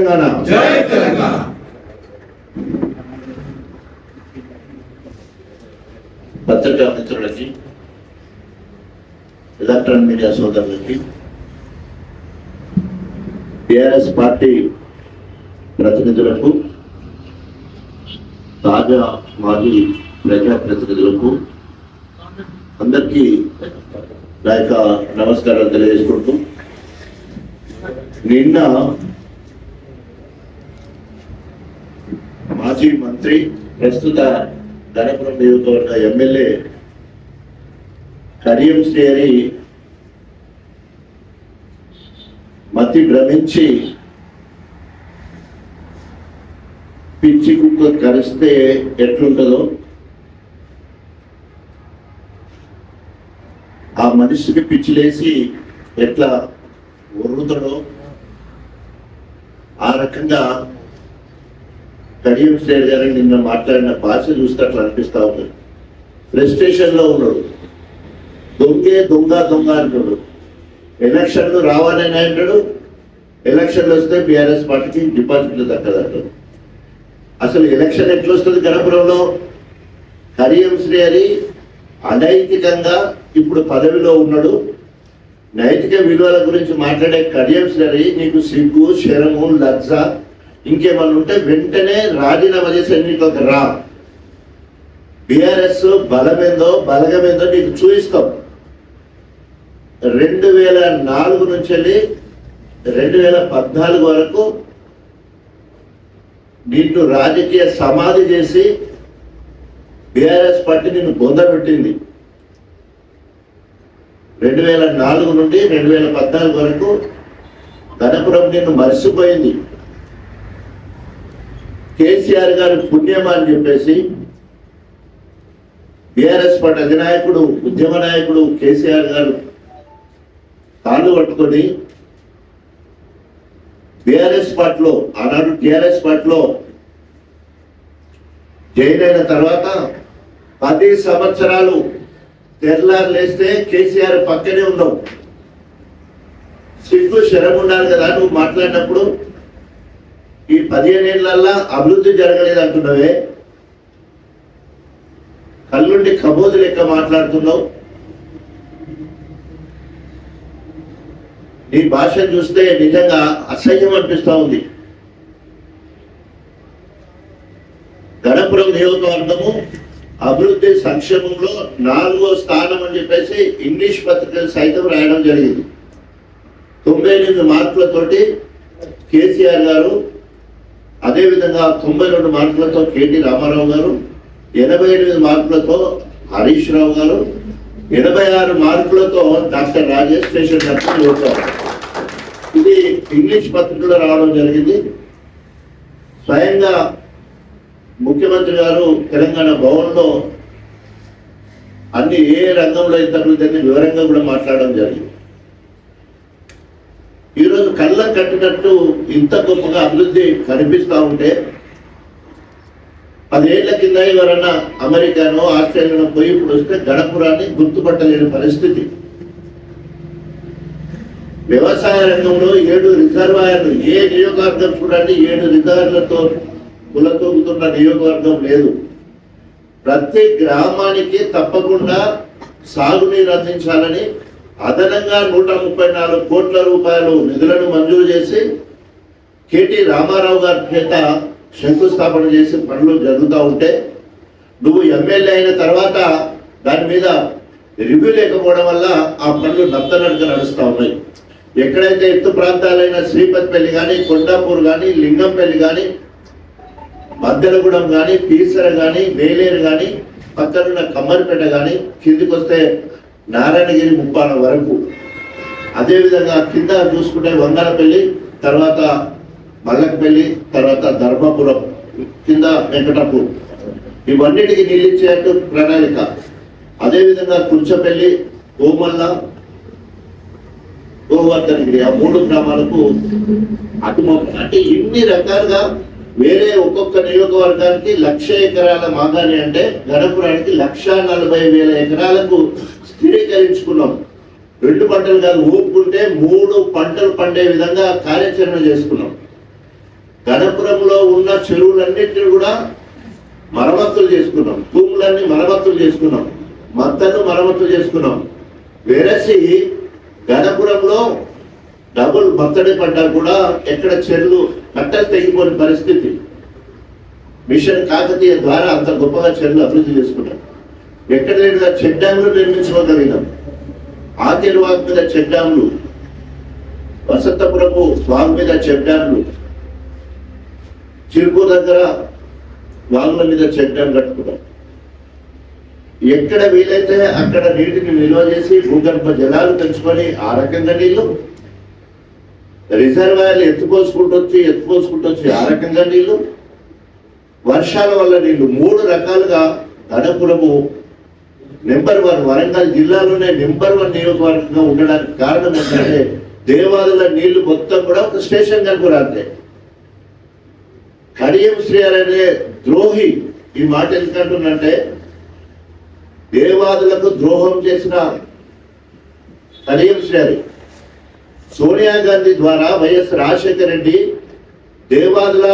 తెలంగాణ. జై తెలంగాణ. పత్రికా మిత్రులకి, ఎలక్ట్రానిక్ మీడియా సోదరులకి, టిఆర్ఎస్ పార్టీ ప్రతినిధులకు, తాజా మాజీ ప్రజాప్రతినిధులకు అందరికీ నా యొక్క నమస్కారాలు తెలియజేసుకుంటూ, నిన్న మాజీ మంత్రి, ప్రస్తుత గణపురం నియోజకవర్గ ఎమ్మెల్యే కడియం శ్రీ మతి భ్రమించి పిచ్చి కుక్క కరిస్తే ఎట్లుంటుందో ఆ మనిషికి పిచ్చిలేసి ఎట్లా ఒర్రుతాడో ఆ రకంగా కడియం శ్రేణి గారు నిన్న మాట్లాడిన భాష చూస్తే అట్లా అనిపిస్తా ఉంది. ఫ్రస్ట్రేషన్ లో ఉన్నాడు. దొంగే దొంగ దొంగ అంటాడు. ఎలక్షన్లు రావాలని అంటాడు. ఎలక్షన్లు వస్తే బీఆర్ఎస్ పార్టీకి డిపాజిట్లు దక్కదంటాడు. అసలు ఎలక్షన్ ఎట్లా వస్తుంది గణపురంలో? కడియం శ్రేణి అనైతికంగా ఇప్పుడు పదవిలో ఉన్నాడు. నైతిక విలువల గురించి మాట్లాడే కడియం శ్రేణి నీకు సిగ్గు, శరము, లజ్జ ఇంకేమన్నా ఉంటే వెంటనే రాజీనామా చేసి ఎన్నికలకు రా. బీఆర్ఎస్ బలమేందో బలగమేందో నీకు చూపిస్తాం. 2004 నుంచి వెళ్ళి 2014 వరకు నిన్ను రాజకీయ సమాధి చేసి బీఆర్ఎస్ పార్టీ నిన్ను బొందబెట్టింది. 2004 నుండి 2014 వరకు గణపురం నిన్ను మర్చిపోయింది. కేసీఆర్ గారి పుణ్యమా అని చెప్పేసి బీఆర్ఎస్ పార్టీ అధినాయకుడు, ఉద్యమ నాయకుడు కేసీఆర్ గారు కాళ్ళు పట్టుకొని బీఆర్ఎస్ పార్టీలో, ఆనాడు టిఆర్ఎస్ పార్టీలో జాయిన్ అయిన తర్వాత 10 సంవత్సరాలు తెల్లారు లేస్తే కేసీఆర్ పక్కనే ఉన్నావు. సిగ్గు శరం ఉండాలి కదా నువ్వు మాట్లాడినప్పుడు. ఈ 15 ఏళ్లల్లా అభివృద్ధి జరగలేదు అంటున్నావే, కళ్ళుండి కబోదు లెక్క మాట్లాడుతున్నావు. నీ భాష చూస్తే నిజంగా అసహ్యం అనిపిస్తా ఉంది. గణపురం నియోజకవర్గము అభివృద్ధి సంక్షేమంలో 4వ స్థానం అని చెప్పేసి ఇంగ్లీష్ పత్రికలు సైతం రాయడం జరిగింది. 98 మార్కులతోటి కేసీఆర్ గారు, అదేవిధంగా 92 మార్కులతో కేటీ రామారావు గారు, 88 మార్కులతో హరీష్ రావు గారు, 86 మార్కులతో డాక్టర్ రాజేష్ శేషర్ గారు. ఇది ఇంగ్లీష్ పత్రికలో రావడం జరిగింది. స్వయంగా ముఖ్యమంత్రి గారు తెలంగాణ భవన్లో అన్ని ఏ రంగంలో ఇంత అభివృద్ధి వివరంగా కూడా మాట్లాడడం జరిగింది. ఈరోజు కళ్ళకు కట్టినట్టు ఇంత గొప్పగా అభివృద్ధి కనిపిస్తూ ఉంటే 10 ఏళ్ల కింద ఎవరన్నా అమెరికానో ఆస్ట్రేలియానో పోయి ఇప్పుడు వస్తే గణపురాన్ని గుర్తుపట్టలేని పరిస్థితి. వ్యవసాయ రంగంలో 7 రిజర్వాయర్లు, ఏ నియోజకవర్గం చూడండి 7 రిజర్వాయర్లతో కులతూగుతున్న నియోజకవర్గం లేదు. ప్రతి గ్రామానికి తప్పకుండా సాగునీరు అందించాలని అదనంగా 134 కోట్ల రూపాయలు నిధులను మంజూరు చేసి కేటీ రామారావు గారి చేత శంకుస్థాపన చేసి పనులు జరుగుతూ ఉంటే నువ్వు ఎమ్మెల్యే అయిన తర్వాత దాని మీద రివ్యూ లేకపోవడం వల్ల ఆ పనులు నత్తనడక నడుస్తూ ఉన్నాయి. ఎక్కడైతే ఎత్తు ప్రాంతాలైన శ్రీపతిపల్లి కానీ, కొండాపూర్ కానీ, లింగంపల్లి కానీ, మద్దెలగూడెం కానీ, పీసర కానీ, వేలేరు కానీ, పక్కనున్న కమ్మరిపేట కానీ, కిందికి వస్తే నారాయణగిరి ముప్పాల వరకు, అదేవిధంగా కింద చూసుకుంటే వంగనపల్లి, తర్వాత మల్లకపల్లి, తర్వాత ధర్మపురం, కింద వెంకటాపూర్, ఇవన్నిటికి నీళ్ళు ఇచ్చేట్టు ప్రణాళిక. అదేవిధంగా కుర్చపల్లి, కోమల్ల, గోవర్ధనగిరి, ఆ 3 గ్రామాలకు అంటే ఇన్ని రకాలుగా వేరే ఒక్కొక్క నియోజకవర్గానికి 1,00,000 ఎకరాల మాగాని అంటే గణపురానికి 1,40,000 ఎకరాలకు స్థిరీకరించుకున్నాం. 2 పంటలు కాదు, ఊపుకుంటే 3 పంటలు పండే విధంగా కార్యాచరణ చేసుకున్నాం. గణపురంలో ఉన్న చెరువులన్నింటినీ కూడా మరమ్మతులు చేసుకున్నాం, భూములన్నీ మరమ్మతులు చేసుకున్నాం, మత్తను మరమ్మతులు చేసుకున్నాం. వేరసి గణపురంలో డబుల్ మత్తడి పడ్డా కూడా ఎక్కడ చెరువులు కట్టలు తెగిపోయిన పరిస్థితి. మిషన్ కాకతీయ ద్వారా అంత గొప్పగా చెరువులు అభివృద్ధి చేసుకున్నాం. ఎక్కడ లేదుగా చెక్ డ్యాములు నిర్మించుకోగలిగినాం. ఆకేరువాగు మీద చెక్ డ్యాములు, వసంతపురపు వాగు మీద చెక్ డ్యాములు, చిరుకు దగ్గర వాగుల మీద చెక్ డ్యామ్ కట్టుకున్నాం. ఎక్కడ వీలైతే అక్కడ నీటిని నిల్వ చేసి భూగర్భ జలాలు పెంచుకొని ఆ రకంగా నీళ్లు, రిజర్వాయర్లు ఎత్తుపోసుకుంటూ వచ్చి ఆ రకంగా నీళ్లు, వర్షాల వల్ల నీళ్లు, 3 రకాలుగా గణపురము నెంబర్ 1 వరంగల్ జిల్లాలోనే నెంబర్ 1 నియోజకవర్గంగా ఉండడానికి కారణం ఏంటంటే దేవాదుల నీళ్లు మొత్తం కూడా ఒక స్టేషన్ కనుకోరాంతే. కడియం శ్రీహరి అనే ద్రోహి ఈ మాట ఎందుకంటుందంటే దేవాదులకు ద్రోహం చేసిన కడియం శ్రీహరి సోనియా గాంధీ ద్వారా వైఎస్ రాజశేఖర రెడ్డి దేవాదుల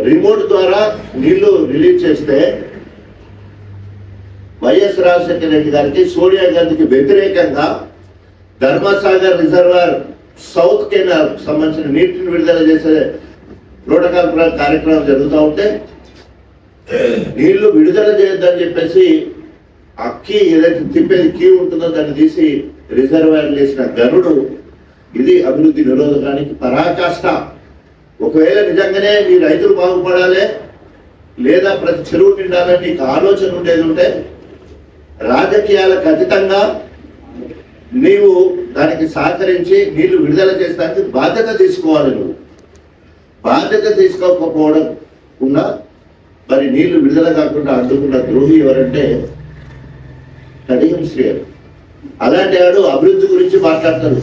రిమోట్ ద్వారా నీళ్లు రిలీజ్ చేస్తే వైఎస్ రాజశేఖర రెడ్డి గారికి సోనియా గాంధీకి వ్యతిరేకంగా ధర్మసాగర్ రిజర్వాయర్ సౌత్ కెనాల్ సంబంధించిన నీటిని విడుదల చేసే ప్రోటోకాల్ కార్యక్రమం జరుగుతూ ఉంటే నీళ్లు విడుదల చేయొద్దని చెప్పేసి ఆ కీ ఏదైతే తిప్పేది కీ ఉంటుందో దాన్ని తీసి రిజర్వాయర్ చేసిన గనుడు. ఇది అభివృద్ధి నిరోధకానికి పరాకాష్ట. ఒకవేళ నిజంగానే మీ రైతులు బాగుపడాలి లేదా ప్రతి చెరువు నిండాలని నీకు ఆలోచన ఉండేది ఉంటే రాజకీయాలకు అతీతంగా నీవు దానికి సహకరించి నీళ్లు విడుదల చేసడానికి బాధ్యత తీసుకోవాలి. నువ్వు బాధ్యత తీసుకోకపోవడం ఉన్న మరి నీళ్లు విడుదల కాకుండా అడ్డుకున్న ద్రోహి ఎవరంటే కడియం శ్రీహరి. అలాంటి వాడు అభివృద్ధి గురించి మాట్లాడతారు.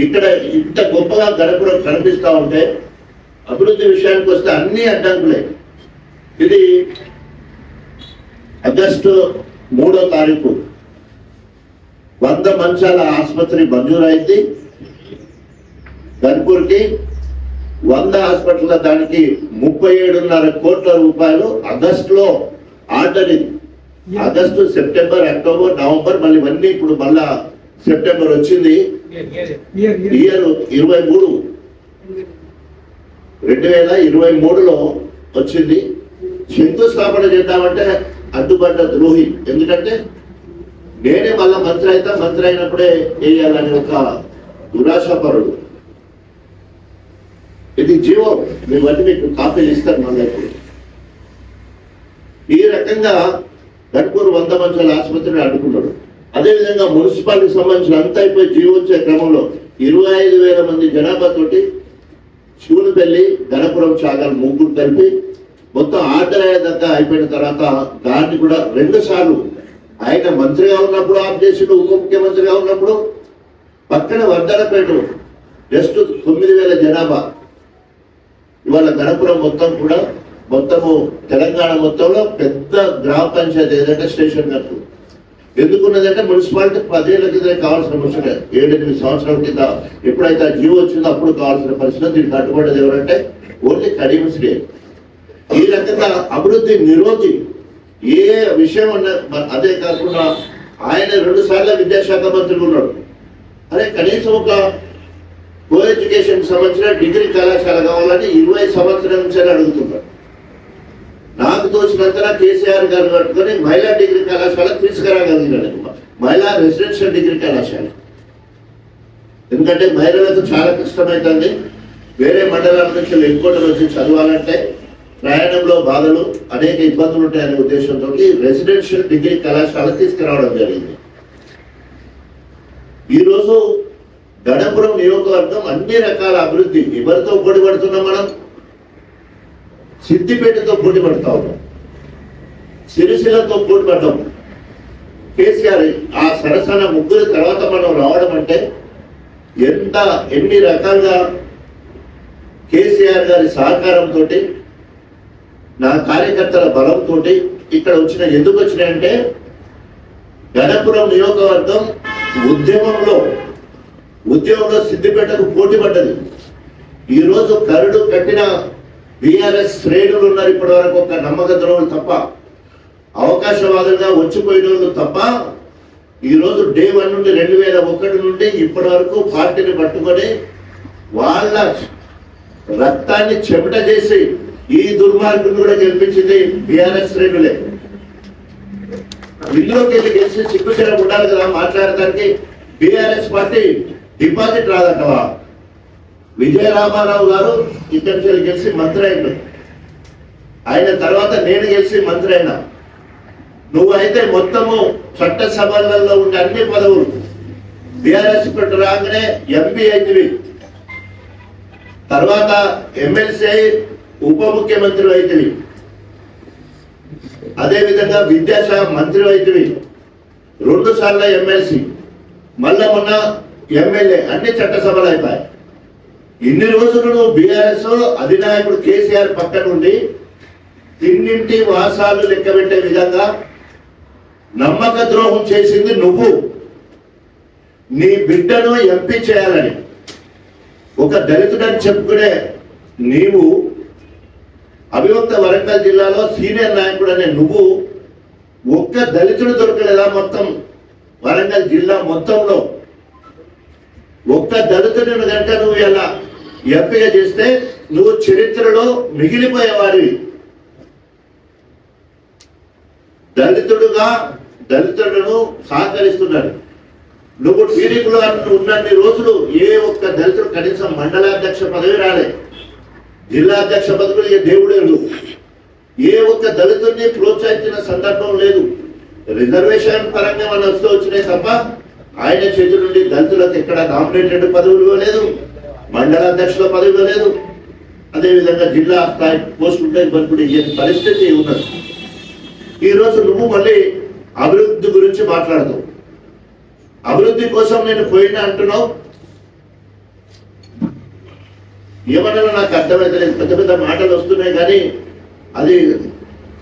ఇక్కడ ఇంత గొప్పగా గణపురం కనిపిస్తూ ఉంటే అభివృద్ధి విషయానికి వస్తే అన్ని అడ్డంకులే. ఇది ఆగస్టు 3వ తారీఖు 100 మంచాల ఆసుపత్రి మంజూరైంది. గన్పూర్కి 100 హాస్పిటల్ దానికి 37.5 కోట్ల రూపాయలు ఆగస్టులో ఆర్డర్. ఇది ఆగస్టు, సెప్టెంబర్, అక్టోబర్, నవంబర్, మళ్ళీ ఇవన్నీ ఇప్పుడు మళ్ళా సెప్టెంబర్ వచ్చింది. ఇయర్ 23 2023లో వచ్చింది. శంకుస్థాపన చేద్దామంటే అడ్డుపడ్డ ద్రోహి. ఎందుకంటే నేనే మళ్ళా మంత్రి అయినప్పుడే వేయాలని ఒక దురాశాపరుడు. ఇది జీవో, మీవన్నీ మీకు కాపీలు ఇస్తారు మళ్ళీ. ఇప్పుడు ఈ రకంగా గన్పూర్ 100 మంచాల ఆసుపత్రిని అడ్డుకున్నాడు. అదేవిధంగా మున్సిపాలిటీకి సంబంధించిన అంతా అయిపోయి జీవో వచ్చే క్రమంలో 25,000 మంది జనాభా తోటి శివునిపల్లి, గణపురం, చాగల్ 3 కలిపి మొత్తం ఆర్డర్ అయ్యేదాకా అయిపోయిన తర్వాత దాన్ని కూడా 2 సార్లు ఆయన మంత్రిగా ఉన్నప్పుడు ఆఫ్ చేసిండు, ఉప ముఖ్యమంత్రిగా ఉన్నప్పుడు. పక్కన వర్ధనపేట జస్ట్ 9,000 జనాభా. ఇవాళ గణపురం మొత్తము తెలంగాణ మొత్తంలో పెద్ద గ్రామ పంచాయతీ ఏదంటే స్టేషన్ కట్టు. ఎందుకున్నదంటే మున్సిపాలిటీ 10 ఏళ్ల కింద కావాల్సిన ముచ్చట. 7-8 సంవత్సరాల కింద ఎప్పుడైతే ఆ జీవో వచ్చిందో అప్పుడు కావాల్సిన పరిస్థితి. దీనికి కట్టుబడేది ఎవరంటే ఓన్లీ కడియం శ్రీహరి. ఈ రకంగా అభివృద్ధి నిరోధి ఏ విషయం అదే కాకుండా ఆయన 2 సార్లు విద్యాశాఖ మంత్రిగా ఉన్నాడు. అరే కనీసం ఒక కో ఎడ్యుకేషన్ సంబంధించిన డిగ్రీ కళాశాల కావాలని 20 సంవత్సరాల నుంచి అడుగుతున్నాడు. నాకు తోచినంతలా కేసీఆర్ గారు కట్టుకొని మహిళా డిగ్రీ కళాశాల తీసుకురాగలిగినాడు. మహిళా రెసిడెన్షియల్ డిగ్రీ కళాశాల. ఎందుకంటే మహిళలకు చాలా కష్టమవుతుంది. వేరే మండలాల నుంచి ఎక్కువ వచ్చి చదవాలంటే ప్రయాణంలో బాధలు, అనేక ఇబ్బందులు ఉంటాయనే ఉద్దేశంతో రెసిడెన్షియల్ డిగ్రీ కళాశాల తీసుకురావడం జరిగింది. ఈరోజు గణపురం నియోజకవర్గం అన్ని రకాల అభివృద్ధి. ఎవరితో పోటీ పడుతున్నాం మనం? సిద్దిపేటతో పోటీ పడతా ఉన్నాం, సిరిసిల్లతో పోటీ పడ్డాం. కేసీఆర్ ఆ సరసన 3 తర్వాత మనం రావడం అంటే ఎన్ని రకాలుగా కేసీఆర్ గారి సహకారంతో, నా కార్యకర్తల బలంతో ఇక్కడ ఎందుకు వచ్చినాయంటే గణపురం నియోజకవర్గం ఉద్యమంలో సిద్దిపేటకు పోటీ పడ్డది. ఈరోజు కరుడు కట్టిన బీఆర్ఎస్ శ్రేణులు ఉన్నారు. ఇప్పటి వరకు ఒక నమ్మక ద్రోహులు తప్ప, అవకాశవాదులుగా వచ్చిపోయిన వాళ్ళు తప్ప, ఈరోజు డే 1 నుండి 2001 నుండి ఇప్పటి వరకు పార్టీని పట్టుకొని వాళ్ళ రక్తాన్ని చెమట చేసి ఈ దుర్మార్గుని కూడా గెలిపించింది బీఆర్ఎస్ శ్రేణులే. ఇల్లులోకి వెళ్ళి గెలిచి సిగ్గుచరం ఉండాలి కదా మాట్లాడటానికి. బీఆర్ఎస్ పార్టీ డిపాజిట్ రాదంటవా? విజయ రామారావు గారు ఇక్కడి నుంచి గెలిచి మంత్రి అయిండు, ఆయన తర్వాత నేను గెలిచి మంత్రి అయినా. నువ్వైతే మొత్తము చట్టసభలలో ఉండే అన్ని పదవులు బీఆర్ఎస్ పెట్టు రాగానే ఎంపీ అయినవి, తర్వాత ఎమ్మెల్సీ ఉప ముఖ్యమంత్రి అయితవి, అదేవిధంగా విద్యాశాఖ మంత్రి అయితవి, 2 సార్లు ఎమ్మెల్సీ, మళ్ళా మొన్న ఎమ్మెల్యే, అన్ని చట్టసభలు అయిపోయాయి. ఇన్ని రోజులు నువ్వు బీఆర్ఎస్ అధినాయకుడు కేసీఆర్ పక్కన ఉండి తిన్నింటి వాసాలు లెక్క పెట్టే విధంగా నమ్మక ద్రోహం చేసింది నువ్వు. నీ బిడ్డను ఎంపీ చేయాలని ఒక దళితుడని చెప్పుకునే నీవు, అవిభక్త వరంగల్ జిల్లాలో సీనియర్ నాయకుడు అనే నువ్వు, ఒక్క దళితుడు దొరకలేదా మొత్తం వరంగల్ జిల్లా మొత్తంలో? ఒక్క దళితుడిని కనుక నువ్వు ఇలా ఎంపిక చేస్తే నువ్వు చరిత్రలో మిగిలిపోయేవాడివి. దళితులను సహకరిస్తున్నాడు. నువ్వు టీడీపీలో ఉన్నన్ని రోజులు ఏ ఒక్క దళితుడు కనీసం మండలాధ్యక్ష పదవి రాలే, జిల్లా అధ్యక్ష పదవులు దేవుడే. ఏ ఒక్క దళితుడిని ప్రోత్సహించిన సందర్భం లేదు. రిజర్వేషన్ పరంగా మనం వస్తూ వచ్చినాయి తప్ప ఆయన చేతి నుండి దళితులకు ఎక్కడ నామినేటెడ్ పదవులు ఇవ్వలేదు, మండలాధ్యక్షుల పదవి ఇవ్వలేదు, అదేవిధంగా జిల్లా స్థాయి పోస్టులు ఇవ్వకుండా ఇచ్చే పరిస్థితి ఉన్నది. ఈరోజు నువ్వు మళ్ళీ అభివృద్ధి గురించి మాట్లాడతావు. అభివృద్ధి కోసం నేను పోయినా అంటున్నావు. ఏమన్నా నాకు అర్థమైతే లేదు. పెద్ద పెద్ద మాటలు వస్తున్నాయి కానీ అది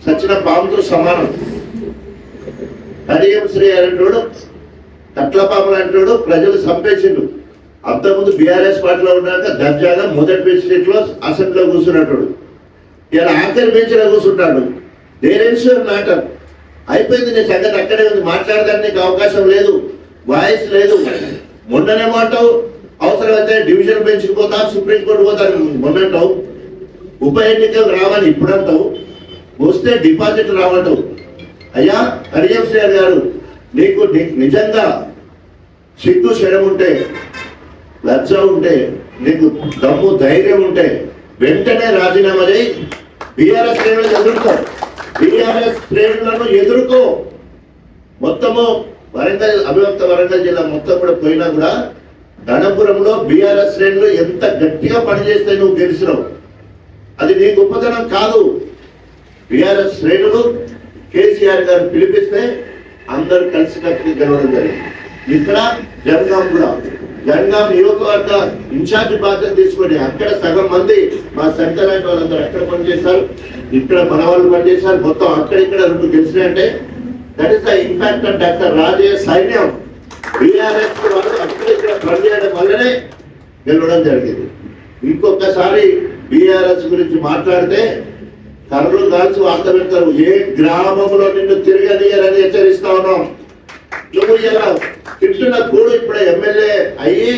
సచిన పాముతో సమానం. కడియం శ్రీ అంటాడు, కట్లపాములు అంటాడు, ప్రజలు చంపేసిండు. అంతకుముందు బీఆర్ఎస్ పార్టీలో ఉన్నాక దర్జాగా మొదటి సీట్ లో అసెంబ్లీలో కూర్చున్నట్టు ఇలా ఆఖరి బెంచ్లో కూర్చుంటాడు. దేర్ మ్యాటర్ అయిపోయింది. నీ సంగతి అక్కడే ఉంది. మాట్లాడడానికి నీకు అవకాశం లేదు, వాయిస్ లేదు. మొన్ననేమంటావు అవసరమైతే డివిజన్ బెంచ్కి పోతా, సుప్రీంకోర్టు పోతాను మొన్నంటావు. ఉప ఎన్నికలు రావని ఇప్పుడంటావు, వస్తే డిపాజిట్ రావంటావు. అయ్యా కడియం శ్రీ గారు, నీకు నిజంగా సిగ్గు శరం ఉంటే, లజ్జ ఉంటే, నీకు దమ్ము ధైర్యం ఉంటే వెంటనే రాజీనామా చేయి. బీఆర్ఎస్ శ్రేణులను ఎదుర్కో, బీఆర్ఎస్ శ్రేణులను ఎదుర్కో. మొత్తము వరంగల్ అభివక్త వరంగల్ జిల్లా మొత్తం కూడా పోయినా కూడా గణపురంలో బీఆర్ఎస్ శ్రేణులు ఎంత గట్టిగా పనిచేస్తే నువ్వు గెలిచినావు. అది నీ గొప్పతనం కాదు. బీఆర్ఎస్ శ్రేణులు కేసీఆర్ గారు పిలిపిస్తే అందరూ కలిసి కట్టుకు గెలవడం జరిగింది. ఇక్కడ జనగాం నియోజకవర్గ ఇన్ఛార్జ్ బాధ్యత తీసుకొని అక్కడ సగం మంది మా సెంటర్ లాంటి వాళ్ళందరూ అక్కడ పనిచేశారు, ఇక్కడ మన వాళ్ళు పనిచేశారు. మొత్తం అక్కడిక్కడ 2 గెలిచినాయంటే that is the impact of doctor Rajaiah సైన్యం. బీఆర్ఎస్ వాళ్ళు అక్కడ ఇక్కడ పనిచేయడం వల్లనే గెలవడం జరిగింది. ఇంకొకసారి బీఆర్ఎస్ గురించి మాట్లాడితే కర్రలు కాల్చి వార్త పెడతారు. ఏ గ్రామంలో నిన్ను తిరగనీయరని హెచ్చరిస్తా ఉన్నాం. నువ్వు ఇలా తింటున్న కూడు ఇప్పుడు ఎమ్మెల్యే అయ్యి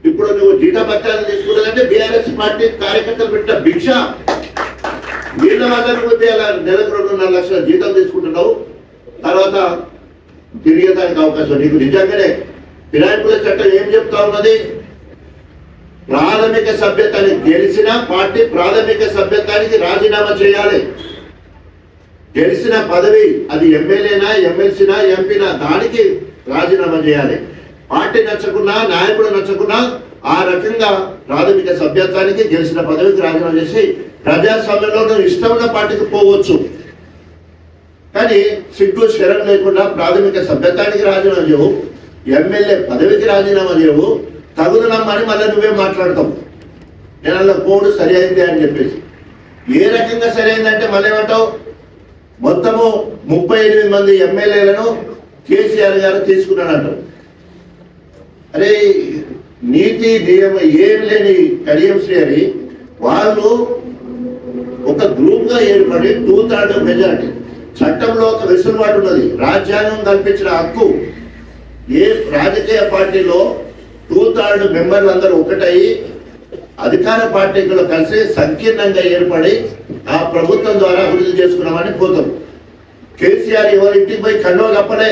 ఇప్పుడు నువ్వు జీతపత్రాలు తీసుకున్నదంటే బీఆర్ఎస్ పార్టీ కార్యకర్తలు పెట్టిన భిక్ష. వీళ్ళ వాళ్ళని పోతే అలా నెలకు 2.5 లక్షల జీతం తీసుకుంటున్నావు, తర్వాత తిరిగేదానికి అవకాశం. నీకు నిజంగానే ఫిరాయింపుల చట్టం ఏం చెప్తా ఉన్నది? ప్రాథమిక సభ్యతని గెలిచిన పార్టీ ప్రాథమిక సభ్యత్వానికి రాజీనామా చేయాలి. గెలిచిన పదవి అది ఎమ్మెల్యేనా, ఎమ్మెల్సీనా, ఎంపీనా, దానికి రాజీనామా చేయాలి. పార్టీ నచ్చకున్నా, నాయకుడు నచ్చకున్నా ఆ రకంగా ప్రాథమిక సభ్యత్వానికి గెలిచిన పదవికి రాజీనామా చేసి ప్రజాస్వామ్యంలో నువ్వు ఇష్టమైన పార్టీకి పోవచ్చు. కానీ సిగ్గు శరం లేకుండా ప్రాథమిక సభ్యత్వానికి రాజీనామా చేయవు, ఎమ్మెల్యే పదవికి రాజీనామా చేయవు, తగుదనమ్మని మళ్ళీ నువ్వే మాట్లాడతావు. నేను అలా పోడు సరి అయింది అని చెప్పేసి. ఏ రకంగా సరి అయిందంటే మళ్ళీ ఏమంటావు? మొత్తము 38 మంది ఎమ్మెల్యేలను కేసీఆర్ గారు తీసుకున్నాడంటారు. అరే నీతి నియమం ఏమి లేని కడియం శ్రీ వాళ్ళు ఒక గ్రూప్ గా ఏర్పడి 2/3 మెజారిటీ. చట్టంలో ఒక వెసులుబాటు ఉన్నది, రాజ్యాంగం కల్పించిన హక్కు. ఏ రాజకీయ పార్టీలో 2/3 మెంబర్లు అందరూ ఒకటయ్యి అధికార పార్టీలో కలిసి సంకీర్ణంగా ఏర్పడి ఆ ప్రభుత్వం ద్వారా అభివృద్ధి చేసుకున్నామని పోతాం. కేసీఆర్ ఎవరి ఇంటికి పోయి కండువ కప్పలే.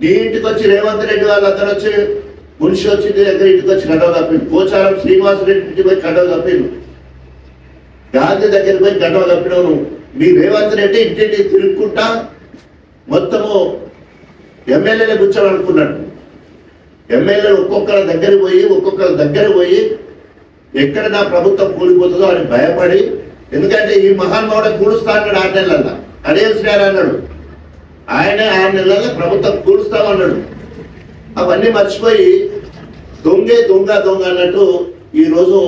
నీ ఇంటికి వచ్చి రేవంత్ రెడ్డి వాళ్ళందరూ వచ్చి మున్షి వచ్చి దగ్గర ఇంటికి వచ్చి కండువ కప్పిండు. పోచారం శ్రీనివాసరెడ్డి ఇంటికి పోయి కండువ కప్పిండు. గాంధీ దగ్గరికి పోయి కండువ కప్పినావు నువ్వు. మీ రేవంత్ రెడ్డి ఇంటింటి తిరుగుకుంటా మొత్తము ఎమ్మెల్యేలే కూర్చోవాలనుకున్నాడు. ఎమ్మెల్యేలు ఒక్కొక్కరి దగ్గర పోయి ఎక్కడ నా ప్రభుత్వం కూలిపోతుందో అని భయపడి, ఎందుకంటే ఈ మహానుభావుడు కూలుస్తా అన్నాడు 6 నెలల్లో. కడియం శ్రీ అన్నాడు, ఆయనే 6 నెలల్లో ప్రభుత్వం కూలుస్తామన్నాడు. అవన్నీ మర్చిపోయి దొంగ అన్నట్టు ఈరోజు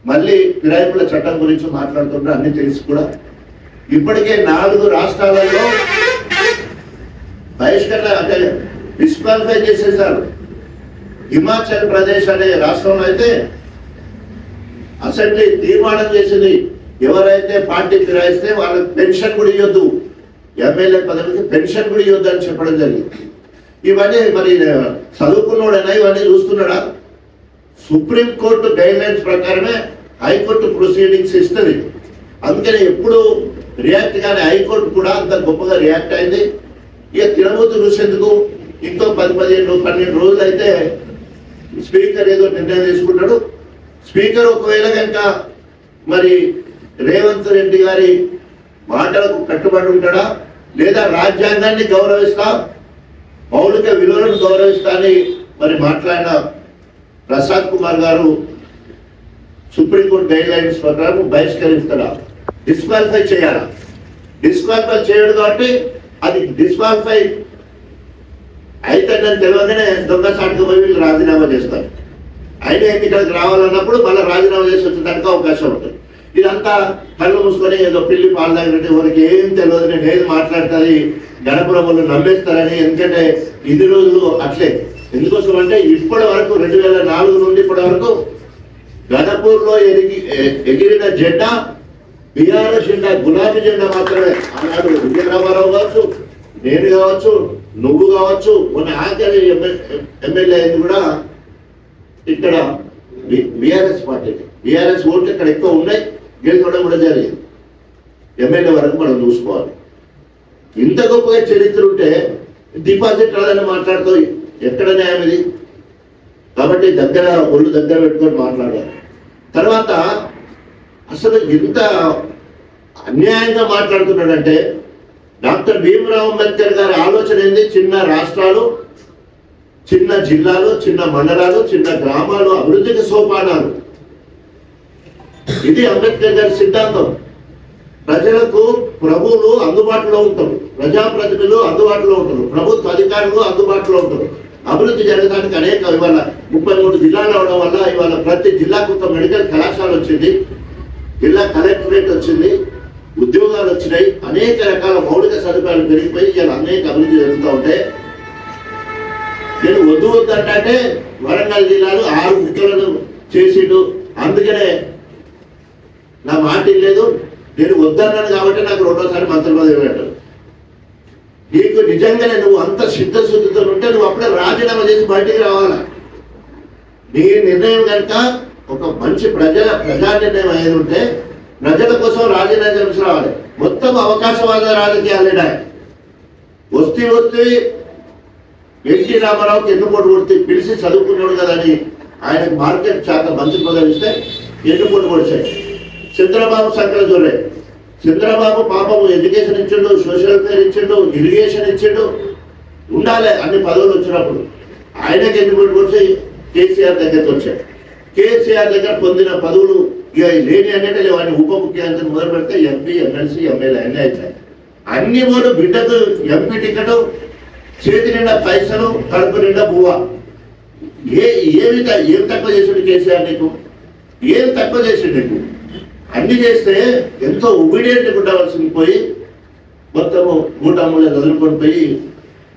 మళ్ళీ ఫిరాయింపుల చట్టం గురించి మాట్లాడుతుంటే అన్ని తెలిసి కూడా ఇప్పటికే 4 రాష్ట్రాలలో బహిష్కరణ అంటే డిస్క్వాలిఫై చేసేసారు. హిమాచల్ ప్రదేశ్ అనే రాష్ట్రంలో అయితే అసెంబ్లీ తీర్మానం చేసింది, ఎవరైతే పార్టీ ఫిరాయిస్తే వాళ్ళకి పెన్షన్ కూడా ఇవ్వద్దు, ఎమ్మెల్యే పదవికి పెన్షన్ కూడా ఇవ్వద్దు అని చెప్పడం జరిగింది. ఇవన్నీ మరి చదువుకున్నాడైనా ఇవన్నీ చూస్తున్నాడా? సుప్రీంకోర్టు గైడ్ లైన్స్ ప్రకారమే హైకోర్టు ప్రొసీడింగ్స్ ఇస్తుంది. అందుకని ఎప్పుడు రియాక్ట్ కానీ హైకోర్టు కూడా అంత గొప్పగా రియాక్ట్ అయింది. ఇక తినబోతు చూసేందుకు ఇంకో 10-12 రోజులు అయితే స్పీకర్ ఏదో నిర్ణయం తీసుకుంటాడు. స్పీకర్ ఒకవేళ కనుక మరి రేవంత్ రెడ్డి గారి మాటలకు కట్టుబడి ఉంటాడా, లేదా రాజ్యాంగాన్ని గౌరవిస్తా మౌలిక విలువలను గౌరవిస్తా అని మరి మాట్లాడిన ప్రసాద్ కుమార్ గారు సుప్రీంకోర్టు గైడ్ లైన్స్ ప్రకారం బహిష్కరిస్తాడా, డిస్క్వాలిఫై చేయాలా? డిస్క్వాలిఫై చేయడు కాబట్టి అది డిస్క్వాలిఫై అయితేనని తెలియగానే దొంగసాటుగా పోయి వీళ్ళు రాజీనామా చేస్తారు. ఆయన ఎన్నికలకు రావాలన్నప్పుడు మళ్ళీ రాజీనామా చేసి వచ్చేదానికి అవకాశం ఉంటుంది. ఇదంతా కళ్ళు మూసుకొని ఏదో పిల్లి పాలు తాగినట్టు ఎవరికి ఏం తెలియదు, నేను ఏది మాట్లాడుతుంది గణపురం వాళ్ళు నమ్మేస్తారని. ఎందుకంటే ఇన్ని రోజులు అట్లే. ఎందుకోసం అంటే ఇప్పటి వరకు 2004 నుండి ఇప్పటి వరకు గణపూర్లో ఎగిరిన జెండా బీఆర్ఎస్ జెండా, గులాబీ జెండా మాత్రమే. ఆనాడు విజయరామారావు కావచ్చు, నేను కావచ్చు, నువ్వు కావచ్చు, మొన్న ఆఖరి ఎమ్మెల్యే అయింది కూడా ఇక్కడ బీఆర్ఎస్ పార్టీ. బీఆర్ఎస్ ఓట్లు ఇక్కడ ఎక్కువ ఉన్నాయి, గెలుచుకోవడం కూడా జరిగింది. ఎమ్మెల్యే వరకు మనం చూసుకోవాలి. ఇంత గొప్పగా చరిత్ర ఉంటే డిపాజిట్ రాదని మాట్లాడుతూ ఎక్కడ న్యాయం ఇది? కాబట్టి ఒళ్ళు దగ్గర పెట్టుకొని మాట్లాడాలి. తర్వాత అసలు ఎంత అన్యాయంగా మాట్లాడుతున్నాడంటే, డాక్టర్ భీమరావ్ అంబేద్కర్ గారి ఆలోచన ఏంది? చిన్న రాష్ట్రాలు, చిన్న జిల్లాలు, చిన్న మండలాలు, చిన్న గ్రామాలు అభివృద్ధికి సోపానాలు. ఇది అంబేద్కర్ గారి సిద్ధాంతం. ప్రజలకు ప్రభువులు అందుబాటులో ఉంటారు, ప్రజాప్రతినిధులు అందుబాటులో ఉంటారు, ప్రభుత్వ అధికారులు అందుబాటులో ఉంటారు. అభివృద్ధి జరగడానికి అనేక ఇవాళ 33 జిల్లాలు అవడం వల్ల ఇవాళ ప్రతి జిల్లాకు ఒక మెడికల్ కళాశాల వచ్చింది, జిల్లా కలెక్టరేట్ వచ్చింది, ఉద్యోగాలు వచ్చినాయి, అనేక రకాల మౌలిక సదుపాయాలు పెరిగిపోయి ఇలా అనేక అభివృద్ధి జరుగుతూ ఉంటే నేను వద్దు అంటే వరంగల్ జిల్లాలో 6 ముక్కలను చేసిండు. అందుకనే నా మాట లేదు, నేను వద్దన్నాను కాబట్టి నాకు 2వ మంత్రి పదవి పెట్టాడు. నీకు నిజంగానే నువ్వు అంత సిద్ధశుద్ధితో ఉంటే నువ్వు అప్పుడే రాజీనామా చేసి బయటికి రావాలా. నీ నిర్ణయం కనుక ఒక మంచి ప్రజా నిర్ణయం అయ్యేది ఉంటే ప్రజల కోసం రాజీనామా చేసి రావాలి. మొత్తం అవకాశవాద రాజకీయాలేనా? వస్తే ఎన్టీ రామారావుకి ఎన్నుపోటు కొడితే పిలిచి చదువుకున్నాడు కదని ఆయనకు మార్కెట్ శాఖ మంత్రి పదవి ఇస్తే ఎన్నుపోటు కొడిచాయి. చంద్రబాబు సంకల జొర్రే. చంద్రబాబు పాపము ఎడ్యుకేషన్ ఇచ్చిండు, సోషల్ వెల్ఫేర్ ఇచ్చిండు, ఇరిగేషన్ ఇచ్చిండు. ఉండాలి అన్ని పదవులు వచ్చినప్పుడు. ఆయనకి ఎన్నుపోటు కొడిచి కేసీఆర్ దగ్గరకు వచ్చాడు. కేసీఆర్ దగ్గర పొందిన పదవులు ఇక లేని అంటే లేవు. ఆయన ఉప ముఖ్యమంత్రి మొదలు పెడితే ఎంపీ, ఎమ్మెల్సీ, ఎమ్మెల్యే అన్నీ అవుతాయి. అన్ని మూడు బిడ్డకు ఎంపీ టికెట్, చేతి నిండా పైసలు, కడుపు నిండా బువ్వ. ఏమి తక్కువ చేసిండు కేసీఆర్ నీకు? ఏమి తక్కువ చేసిండు నీకు? అన్ని చేస్తే ఎంతో ఒబీడియంట్గా ఉండవలసింది పోయి మొత్తము 3 వదులుకొని పోయి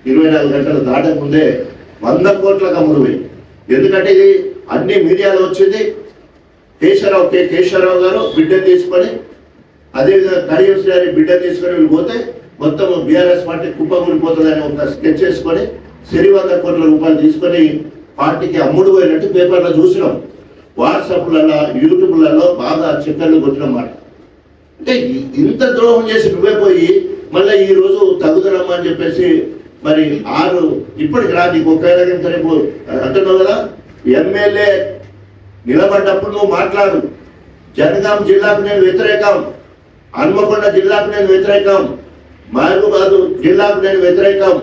24 గంటలు దాటకముందే 100 కోట్లకు అమ్ముడు పోయి ఎందుకంటే ఇది అన్ని మీడియాలో వచ్చింది. కేశవరావు గారు బిడ్డను తీసుకొని, అదేవిధంగా కడియం శ్రీ గారి బిడ్డను తీసుకొని వీళ్ళు పోతే మొత్తం బీఆర్ఎస్ పార్టీ కుప్పకూలిపోతుందని ఒక స్కెచ్ చేసుకొని 100 కోట్ల రూపాయలు తీసుకొని పార్టీకి అమ్ముడు పోయినట్టు పేపర్లో చూసినాం. వాట్సాప్లలో యూట్యూబ్లలో బాగా చక్కర్లు కొట్టినమాట. అంటే ఇంత ద్రోహం చేసి నువ్వే పోయి మళ్ళీ ఈ రోజు తగుదనమ్మా అని చెప్పేసి మరి 6 ఇప్పటికి రా నీకు ఒక రేపు అంటున్నావు కదా, ఎమ్మెల్యే నిలబడ్డప్పుడు నువ్వు మాట్లాడు. జనగాం జిల్లాకు నేను వ్యతిరేకం, హన్మకొండ జిల్లాకు నేను వ్యతిరేకం, మహబూబాబాద్ జిల్లాకు నేను వ్యతిరేకం,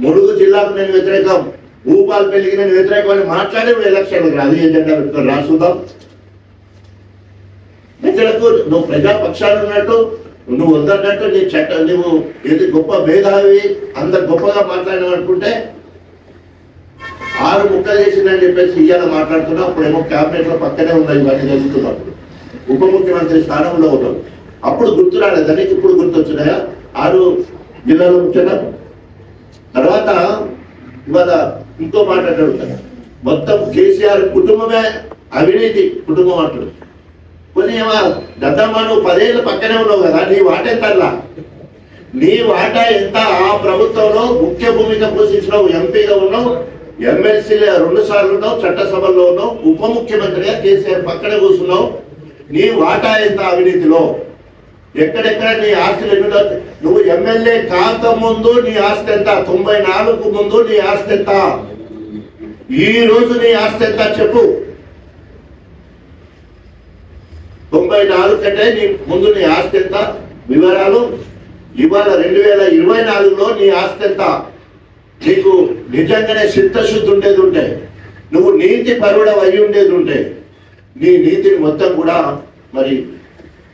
ములుగు జిల్లాకు నేను వ్యతిరేకం, భూపాలపల్లికి నేను వ్యతిరేకం అని మాట్లాడే ఎలక్షన్లకు రాదు. ఏజెండా పెట్టుకొని రాసుదాం. ప్రజలకు నువ్వు ప్రజాపక్షాలు ఉన్నట్టు, నువ్వు వద్దన్నట్టు నీ నువ్వు ఏది గొప్ప మేధావి అంత గొప్పగా మాట్లాడినావు అనుకుంటే 6 ముక్కలు చేసిందని చెప్పేసి ఇవాళ మాట్లాడుతున్నావు. అప్పుడేమో క్యాబినెట్ లో పక్కనే ఉన్నాయి ఇవన్నీ జరుగుతున్నప్పుడు ఉప ముఖ్యమంత్రి స్థానంలో ఉన్నావు. అప్పుడు గుర్తు రాలేదని ఇప్పుడు గుర్తొచ్చినాయా 6 జిల్లాలో ముఖ్యంగా? తర్వాత ఇవాళ ఇంకో మాట్లాడుతున్నా, మొత్తం కేసీఆర్ కుటుంబమే అవినీతి కుటుంబం అంటారు. కొన్ని దద్దమ్మా నువ్వు 10 ఏళ్ళు పక్కనే ఉన్నావు కదా, నీ వాటా ఎంతలా? నీ వాటా ఎంత? ఆ ప్రభుత్వంలో ముఖ్య భూమిక పోషించినావు, ఎంపీగా ఉన్నావు, ఎమ్మెల్సీలో 2 సార్లు ఉన్నావు, చట్టసభల్లో ఉన్నావు, ఉప ముఖ్యమంత్రిగా కేసీఆర్ పక్కనే కూర్చున్నావు. నీ వాటా ఎంత అవినీతిలో? ఎక్కడెక్కడ నీ ఆస్తులు ఎన్నో? నువ్వు ఎమ్మెల్యే కాక ముందు నీ ఆస్తి ఎంత? 94 ముందు నీ ఆస్తి ఎంత? ఈ రోజు నీ ఆస్తి ఎంత చెప్పు. 94 కంటే నీ ముందు నీ ఆస్తి ఎంత? వివరాలు ఇవాళ 2024లో నీ ఆస్తి ఎంత? నీకు నిజంగానే చిత్తశుద్ధి ఉండేది ఉంటే, నువ్వు నీతి పరువుడం అయి ఉండేది ఉంటే, నీ నీతిని మొత్తం కూడా మరి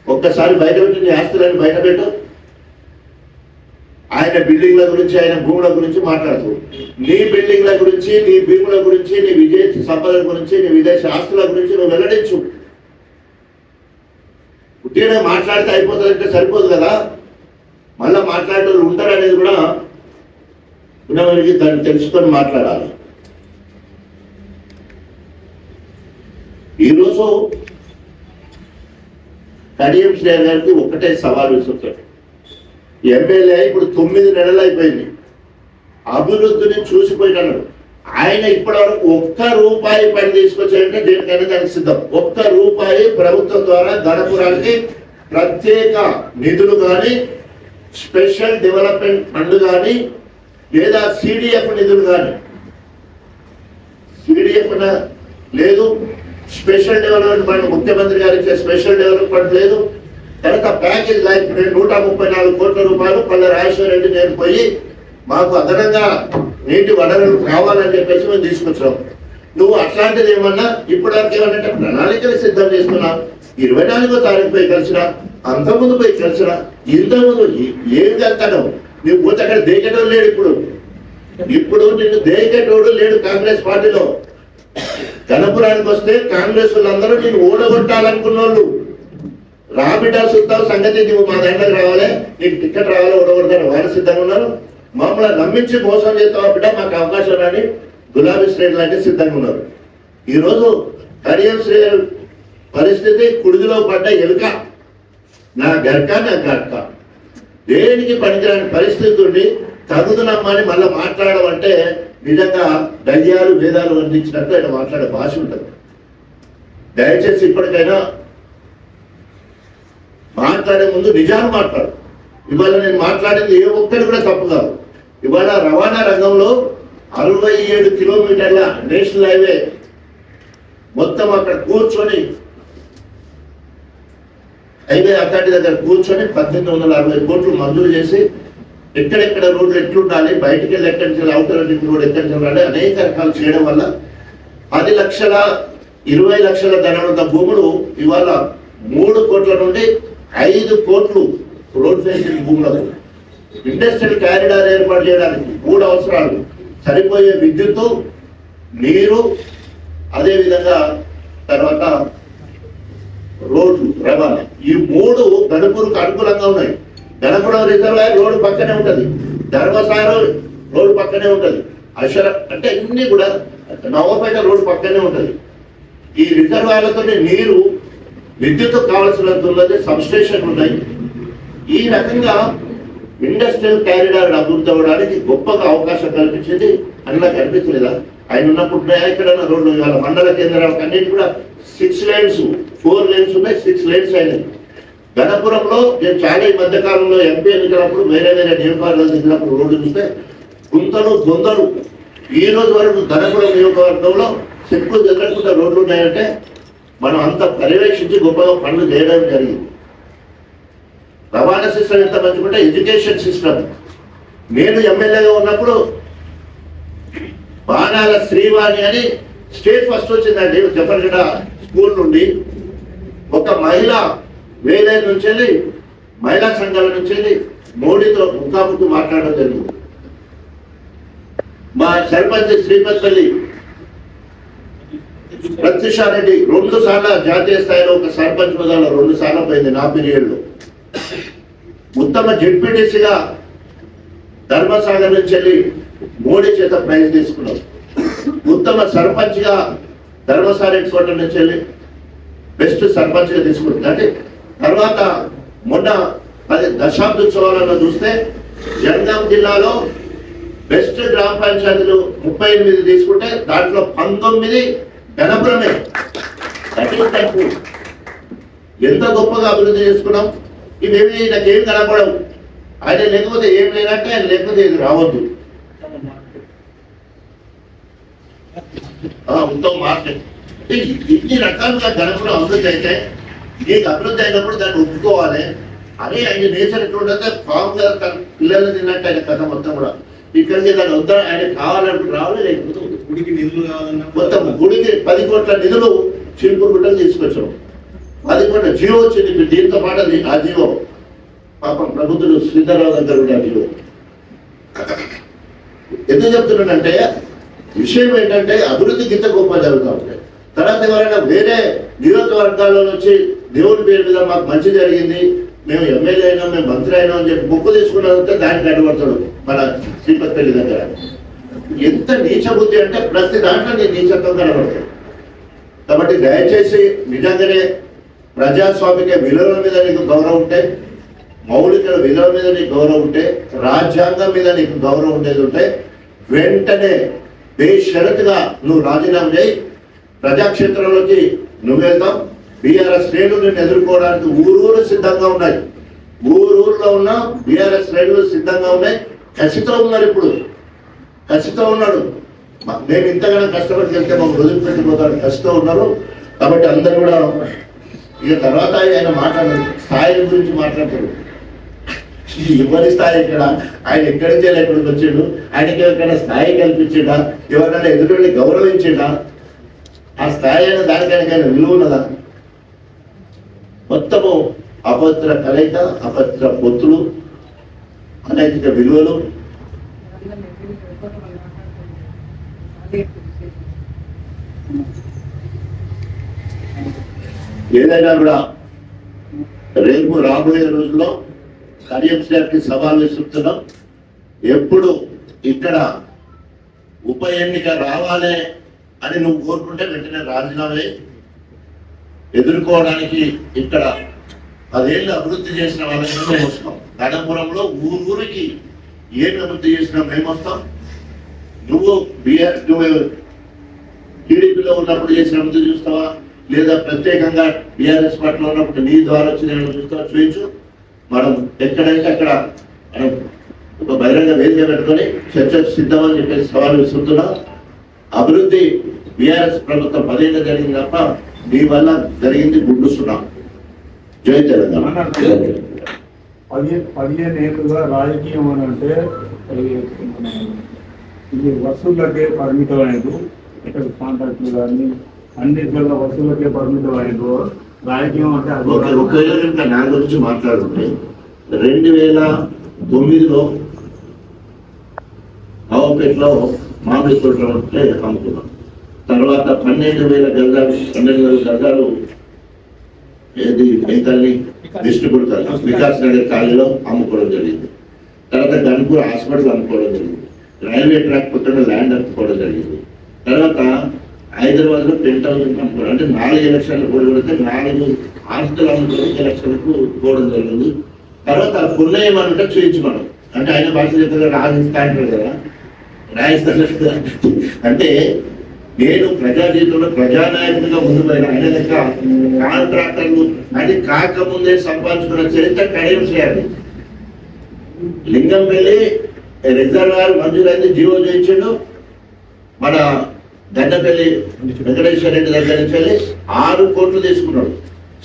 ఒక్కసారి బయటపెట్టి నీ ఆస్తులను బయటపెట్టు. ఆయన బిల్డింగ్ల గురించి, ఆయన భూముల గురించి మాట్లాడుతూ, నీ బిల్డింగ్ల గురించి, నీ భూముల గురించి, నీ విదేశీ సంపద గురించి, నీ విదేశీ ఆస్తుల గురించి నువ్వు వెల్లడించు. ఉట్టిగా మాట్లాడితే అయిపోతుందంటే సరిపోదు కదా, మళ్ళా మాట్లాడే ఉంటారు అనేది కూడా ఉన్నవారికి దాన్ని తెలుసుకొని మాట్లాడాలి. ఈరోజు కడియం శ్రీ గారికి ఒకటే సవాల్ విసురుతాడు. ఎమ్మెల్యే ఇప్పుడు 9 నెలలు అయిపోయింది, అభివృద్ధిని చూసిపోయినాడు. ఆయన ఇప్పటివరకు ₹1 పని తీసుకొచ్చాడంటే దేనికైనా దానికి సిద్ధం. ₹1 ప్రభుత్వం ద్వారా గణపురానికి ప్రత్యేక నిధులు కానీ, స్పెషల్ డెవలప్మెంట్ ఫండ్ కానీ, లేదా సిడిఎఫ్ నిధులు కానీ, సిడిఎఫ్ లేదు, స్పెషల్ డెవలప్మెంట్ ఫండ్ ముఖ్యమంత్రి గారు ఇచ్చే స్పెషల్ డెవలప్మెంట్ ఫండ్ లేదు. తర్వాత ప్యాకేజ్ లైక్ 134 కోట్ల రూపాయలు పల్లె రాజేశ్వర రెడ్డి నేను పోయి మాకు అదనంగా నీటి వనరులు కావాలని చెప్పేసి మేము తీసుకొచ్చాం. నువ్వు అట్లాంటిది ఏమన్నా ఇప్పటివరకు ఏమన్నా ప్రణాళికలు సిద్ధం చేసుకున్నా, 24వ తారీఖు పోయి కలిసినా, అంతకుముందు పోయి కలిసినా, ఇంతకుముందు ఏం చేస్తాను? నువ్వు పోతే అక్కడ దేకేటోడు లేడు. ఇప్పుడు నిన్ను దేకేటోడు లేడు కాంగ్రెస్ పార్టీలో. గణపురానికి వస్తే కాంగ్రెస్ వాళ్ళందరూ నేను ఓడగొట్టాలనుకున్న వాళ్ళు, రాబిడ్డా సుత్తావు సంగతి నువ్వు మా దాంట్లోకి రావాలి, నీకు టికెట్ రావాలి, ఓడగొడతాను వాళ్ళు సిద్ధంగా ఉన్నారు. మమ్మల్ని నమ్మించి మోసం చేస్తావా బిడ్డ, మాకు అవకాశం రాని గులాబీ శ్రేణులు లాంటి సిద్ధంగా ఉన్నారు. ఈరోజు కడియం శ్రీ పరిస్థితి కుడిదిలో పడ్డ ఎలుక, నా గర్క నా గర్క, దేనికి పనికిరాని పరిస్థితి ఉండి తగుదునమ్మని మళ్ళీ మాట్లాడడం అంటే నిజంగా దయ్యాలు వేదాలు అందించినట్టు ఆయన మాట్లాడే భాష ఉంటుంది. దయచేసి ఇప్పటికైనా మాట్లాడే ముందు నిజాలు మాట్లాడు. ఇవాళ నేను మాట్లాడింది ఏ ఒక్కటి కూడా తప్పు కాదు. ఇవాళ రవాణా రంగంలో 67 కిలోమీటర్ల నేషనల్ హైవే మొత్తం అక్కడ కూర్చొని, హైవే అథారిటీ దగ్గర కూర్చొని 1860 కోట్లు మంజూరు చేసి ఎక్కడెక్కడ రోడ్లు ఎట్లుండాలి, బయటికి వెళ్ళి ఎక్కడి నుంచి అవతల రోడ్డు ఎక్కడి నుంచి వెళ్ళాలి అనేక రకాలు చేయడం వల్ల 10 లక్షల 20 లక్షల ధరలున్న భూములు ఇవాళ 3 కోట్ల నుండి 5 కోట్లు రోడ్ ఫేసింగ్ భూములకు, ఇండస్ట్రియల్ కారిడార్ ఏర్పాటు చేయడానికి 3 అవసరాలు, సరిపోయే విద్యుత్తు, నీరు, అదేవిధంగా తర్వాత రోడ్లు రవాణా, ఈ 3 గణపూర్కు అనుకూలంగా ఉన్నాయి. గణపురం రిజర్వాయర్ రోడ్డు పక్కనే ఉంటుంది, ధర్మసారం రోడ్డు పక్కనే ఉంటుంది, అంటే అన్ని కూడా నవపేట రోడ్డు పక్కనే ఉంటుంది. ఈ రిజర్వాయర్లతో నీరు విద్యుత్ కావాల్సినది సబ్స్టేషన్ ఉన్నాయి. ఈ రకంగా ఇండస్ట్రియల్ క్యారిడార్ అభివృద్ధి అవ్వడానికి గొప్పగా అవకాశం కల్పించింది. అలా కనిపించలేదా? ఆయన ఉన్నప్పుడు ఎక్కడైనా రోడ్లు ఇవాళ మండల కేంద్రాలకు అన్నిటి కూడా 6 lanes 4 lanes ఉన్నాయి, 6 lanes అయినాయి. గణపురంలో నేను చాలా ఈ మధ్య కాలంలో ఎంపీ ఎన్నికలప్పుడు వేరే వేరే నియోజకవర్గాలు దిగినప్పుడు రోడ్డు చూస్తే గుంతలు దొందలు. ఈ రోజు వరకు గణపురం నియోజకవర్గంలో చెక్కులు జరగకుండా రోడ్లు ఉన్నాయంటే మనం అంత పర్యవేక్షించి గొప్పగా పనులు చేయడం జరిగింది. రవాణా సిస్టమ్ ఎంత మంచుకుంటే ఎడ్యుకేషన్ సిస్టమ్. నేను ఎమ్మెల్యేగా ఉన్నప్పుడు బాణాల శ్రీవాణి అని స్టేట్ ఫస్ట్ వచ్చిందండి చెప్పగడ స్కూల్ నుండి. ఒక మహిళ వేలే నుంచి వెళ్ళి మహిళా సంఘాల నుంచి వెళ్ళి మోడీతో ముఖాముఖి మాట్లాడడం జరిగింది. మా సర్పంచ్ శ్రీపతిపల్లి ప్రత్యుషారెడ్డి 2 సార్లు జాతీయ స్థాయిలో ఒక సర్పంచ్ పదాలు 2 సార్లు పోయింది నా పీరియడ్లో. ఉత్తమ జెడ్పీటీసీగా ధర్మసాగర్ నుంచి వెళ్ళి మోడీ చేత ప్రైజ్ తీసుకున్నాం. ఉత్తమ సర్పంచ్ గా ధర్మసాగర్ కోట నుంచి వెళ్ళి బెస్ట్ సర్పంచ్ గా తీసుకుంటుంది. అంటే తర్వాత మొన్న 10 దశాబ్దోత్సవాలను చూస్తే జనగాం జిల్లాలో బెస్ట్ గ్రామ పంచాయతీలు 38 తీసుకుంటే దాంట్లో 19 గణపురమే. ఎంత గొప్పగా అభివృద్ధి చేసుకున్నాం. ఇవేమి నాకేం కనపడవు. ఆయన లేకపోతే ఏం లేనట్టే, ఆయన లేకపోతే ఇది రావద్దు. ఉత్తమ మార్కెట్ ఇన్ని రకాలుగా గణపురం అభివృద్ధి అయితే నీకు అభివృద్ధి అయినప్పుడు దాన్ని ఒప్పుకోవాలి. అరే ఆయన నేచర్ ఎట్లుంటే ఫామ్ గా పిల్లలు తిన్నట్టు ఆయన కథ మొత్తం కూడా ఇక్కడికి దాన్ని వద్ద ఆయన కావాలనుకుంటే రావాలి. లేకపోతే గుడికి నిధులు కావాలన్నా మొత్తం గుడికి 10 కోట్ల నిధులు చిలుకూరు గుట్టలు తీసుకొచ్చాం. 10 కోట్ల జియో వచ్చింది. దీంతో పాటు ఆ జియో పాపం ప్రభుత్వం శ్రీధరరావు దగ్గర ఉండే జియో. ఎందుకు చెప్తున్నానంటే విషయం ఏంటంటే అభివృద్ధి గింత గొప్ప జరుగుతూ ఉంటాయి. తర్వాత ఎవరైనా వేరే నియోజకవర్గాల్లో నుంచి దేవుడి పేరు మీద మాకు మంచి జరిగింది, మేము ఎమ్మెల్యే అయినా మేము మంత్రి అయినా అని చెప్పి బుక్కు తీసుకున్నారంటే దానికి అడ్డుపడతాడు మన శ్రీపతిపల్లి దగ్గర. ఎంత నీచ బుద్ధి అంటే ప్రతి దాంట్లో నేను నీచత్వం కనబడతాడు. కాబట్టి దయచేసి నిజంగానే ప్రజాస్వామిక విలువల మీద నీకు గౌరవం ఉంటే, మౌలిక విలువల మీద నీకు గౌరవం ఉంటే, రాజ్యాంగం మీద నీకు గౌరవం ఉండేది ఉంటే వెంటనే బేషరతుగా నువ్వు రాజీనామా చేయి. ప్రజాక్షేత్రంలోకి నువ్వు వెళ్తావు. బీఆర్ఎస్ శ్రేణులు నిన్ను ఎదుర్కోవడానికి ఊరూరు సిద్ధంగా ఉన్నాయి. ఊరూరులో ఉన్న బీఆర్ఎస్ శ్రేణులు సిద్ధంగా ఉన్నాయి. కసితో ఉన్నారు. ఇప్పుడు కసితో ఉన్నాడు. మేము ఇంతగానో కష్టపడి వెళ్తే మాకు రోజులు పెట్టిపోతాడు. కసితో ఉన్నారు. కాబట్టి అందరూ కూడా ఇక తర్వాత ఆయన మాట్లాడారు, స్థాయి గురించి మాట్లాడతాడు. ఎవరి స్థాయి ఇక్కడ, ఆయన ఎక్కడి నుంచి ఎక్కడికి వచ్చిండు, ఆయనకి ఎవరికైనా స్థాయి కల్పించిండా, ఎవరికైనా ఎదుటి గౌరవించిండా, ఆ స్థాయి అయిన దానికైనా విలువ ఉన్నదా? మొత్తము అభద్ర కలయిక, అభద్ర పొత్తులు, అనైతిక విలువలు. ఏదైనా కూడా రేపు రాబోయే రోజుల్లో కార్యక్రమానికి సవాల్ విసురుతున్నాం. ఎప్పుడు ఇక్కడ ఉప ఎన్నిక రావాలి అని నువ్వు కోరుకుంటే వెంటనే రాజీనామా ఎదుర్కోవడానికి ఇక్కడ 10 ఏళ్ళు అభివృద్ధి చేసిన వాళ్ళకి మేము వస్తాం. గణపురంలో ఊరికి ఏమి అభివృద్ధి చేసినా మేము వస్తాం. నువ్వు టీడీపీలో ఉన్నప్పుడు చేసిన అభివృద్ధి చూస్తావా, లేదా ప్రత్యేకంగా బీఆర్ఎస్ పార్టీలో ఉన్నప్పుడు నీ ద్వారా వచ్చిన చూస్తావా? చూపించు. మనం ఎక్కడైతే అక్కడ మనం ఒక బహిరంగ వేదిక పెట్టుకొని చర్చకు సిద్ధమని చెప్పేసి సవాల్ విసురుతున్నాం. అభివృద్ధి బీఆర్ఎస్ ప్రభుత్వం 10 ఏళ్ళు జరిగింది తప్ప మీ వల్ల జరిగింది గుడ్డుస్తున్నాం. జై తెలంగాణ. 15 ఏళ్ళుగా రాజకీయం అని అంటే ఇది వసూళ్ళకే పరిమితం అయ్యారు. ఇక్కడ కాంట్రాక్టులు కానీ అన్నింటిలో వసూళ్ళకే పరిమితం అయ్యారు. రాజకీయం అంటే ఒక నా గురించి మాట్లాడుతుంటే 2009లో నవంపేటలో మామిడి తోటలు అమ్ముకున్నాం. తర్వాత 12,000 గజాలు ఏది వెంకల్ని డిస్ట్రిబ్యూటర్ వికాస్ నగర్ కాలనీలో అమ్ముకోవడం జరిగింది. తర్వాత గన్పూర్ హాస్పిటల్ అమ్ముకోవడం జరిగింది. రైల్వే ట్రాక్ పక్కన ల్యాండ్ అమ్ముకోవడం జరిగింది. తర్వాత హైదరాబాద్ లో 10,000 అమ్ముకోవడం, అంటే 4 ఎలక్షన్లు కూడా కొడితే 4 ఆస్తులు అమ్ముకొని ఎలక్షన్లకు పోవడం జరిగింది. తర్వాత పుణ్యమనుంటే చూయించమను, అంటే ఆయన భాష చెప్తారు రాజిస్తా అంటారు కదా, రాయిస్తాను అంటే నేను ప్రజా జీవితంలో ప్రజానాయకుడిగా ముందు పోయిన ఆయన లెక్క కాంట్రాక్టర్లు అది కాకముందే సంపాదించుకున్న చరిత్ర కడియం చేయాలి. లింగంపల్లి రిజర్వాయర్ మంజూరైంది, జీవో చేయించాడు. మన గడ్డపల్లి వెంకటేశ్వర రెడ్డి దగ్గర నుంచి వెళ్ళి 6 కోట్లు తీసుకున్నాడు.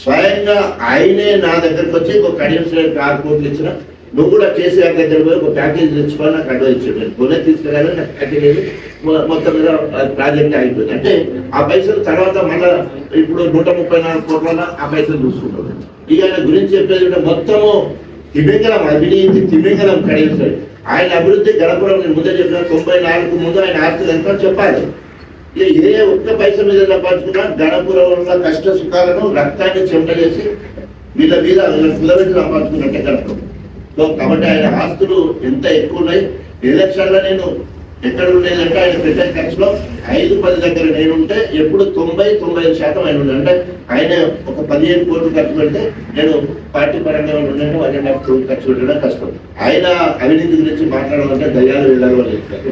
స్వయంగా ఆయనే నా దగ్గరకు వచ్చి ఒక కడియం శ్రేణికి 6 కోట్లు ఇచ్చిన, నువ్వు కూడా కేసీఆర్ దగ్గర పోయి ఒక ప్యాకేజ్ తెచ్చుకొని నాకు అడ్వైజ్ ఇచ్చాడు. నేను కొనే తీసుకెళ్ళాలి, నాకు ప్యాకేజ్ మొత్తం మీద ప్రాజెక్ట్ అయిపోయింది. అంటే ఆ పైసలు తర్వాత మళ్ళా ఇప్పుడు 134 కోట్ల ఆ పైసలు చూసుకుంటాడు. ఇక ఆయన గురించి చెప్పేది మొత్తము తిమింగలం, అవినీతి తిమింగలం కడియం శ్రేణి. ఆయన అభివృద్ధి గణపురం నేను ముందే చెప్పిన 94 ముందు ఆయన ఆస్తులు ఎంత చెప్పాలి. ఏ ఒక్క పైసల మీద సంపాదించుకున్నా గణపురంలో కష్ట సుఖాలను రక్తాన్ని చెమట చేసి వీళ్ళ మీద కుదబెట్టి సంపాదించుకున్నట్టే గణపురం. సో కాబట్టి ఆయన ఆస్తులు ఎంత ఎక్కువ ఉన్నాయి. ఎలక్షన్లో నేను ఎక్కడ ఉండేదంటే ఆయన పెట్టే ఖర్చులో 5-10 దగ్గర నేను ఉంటే ఎప్పుడు 90-95% ఆయన ఉండే. అంటే ఆయన ఒక 15 కోట్లు ఖర్చు పెడితే నేను పార్టీ పరంగా ఉండే 1.5 కోట్లు ఖర్చు పెట్టడం కష్టం. ఆయన అవినీతి గురించి మాట్లాడాలంటే దయ్యాలు వెళ్ళాలి వాళ్ళు చెప్తారు.